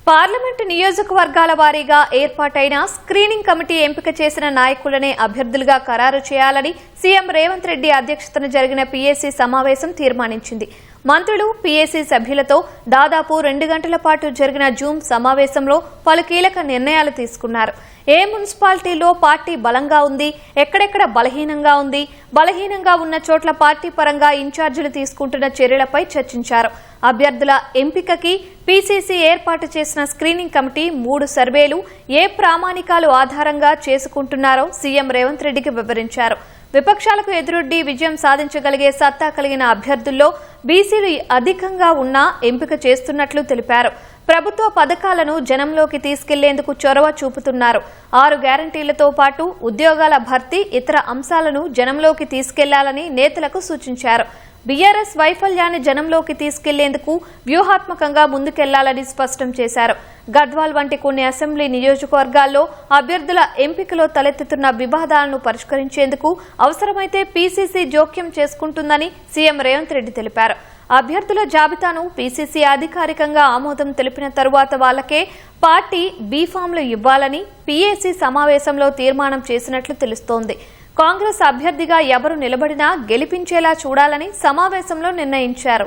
Parliament నియోజకవర్గాల వారీగా ఏర్పాటైన స్క్రీనింగ్ కమిటీ ఎంపిక చేసిన నాయకులనే అభ్యర్థులుగా ఖరారు చేయాలని సీఎం రేవంత్ రెడ్డి అధ్యక్షతన జరిగిన పీఏసీ సమావేశం తీర్మానించింది. మంత్రులు, పీఏసీ సభ్యులతో దాదాపు 2 గంటల పాటు జరిగిన జూమ్ సమావేశంలో పలు కీలక నిర్ణయాలు తీసుకున్నారు. ఏ మున్సిపాలిటీలో పార్టీ బలంగా ఉంది, ఎక్కడెక్కడ బలహీనంగా ఉంది, బలహీనంగా ఉన్న చోట్ల పార్టీ పరంగా ఇన్ఛార్జీలు తీసుకుంటున్న చర్యలపై చర్చించారు. అభ్యర్థుల ఎంపికకి పీసీసీ ఏర్పాటు చేసిన స్క్రీనింగ్ కమిటీ 3 సర్వేలు ఏ ప్రామాణికాలు ఆధారంగా చేసుకుంటున్నారో సీఎం రేవంత్ రెడ్డికి వివరించారు. విపక్షాలకు ఎదురొడ్డి విజయం సాధించగలిగే సత్తా కలిగిన అభ్యర్థుల్లో బీసీలు అధికంగా ఉన్నా ఎంపిక చేస్తున్నట్లు తెలిపారు. ప్రభుత్వ పథకాలను జనంలోకి తీసుకెళ్లేందుకు చొరవ చూపుతున్నారు. 6 గ్యారంటీలతో పాటు ఉద్యోగాల భర్తీ, ఇతర అంశాలను జనంలోకి తీసుకెళ్లాలని నేతలకు సూచించారు. బీఆర్ఎస్ వైఫల్యాన్ని జనంలోకి తీసుకెళ్లేందుకు వ్యూహాత్మకంగా ముందుకెళ్లాలని స్పష్టం చేశారు. గద్వాల్ వంటి కొన్ని అసెంబ్లీ నియోజకవర్గాల్లో అభ్యర్థుల ఎంపికలో తలెత్తుతున్న వివాదాలను పరిష్కరించేందుకు అవసరమైతే పీసీసీ జోక్యం చేసుకుంటుందని సీఎం రేవంత్ రెడ్డి తెలిపారు. అభ్యర్థుల జాబితాను పీసీసీ అధికారికంగా ఆమోదం తెలిపిన తరువాత వాళ్లకే పార్టీ బీఫామ్లు ఇవ్వాలని పీఏసీ సమావేశంలో తీర్మానం చేసినట్లు తెలుస్తోంది. కాంగ్రెస్ అభ్యర్థిగా ఎవరు నిలబడినా గెలిపించేలా చూడాలని సమావేశంలో నిర్ణయించారు.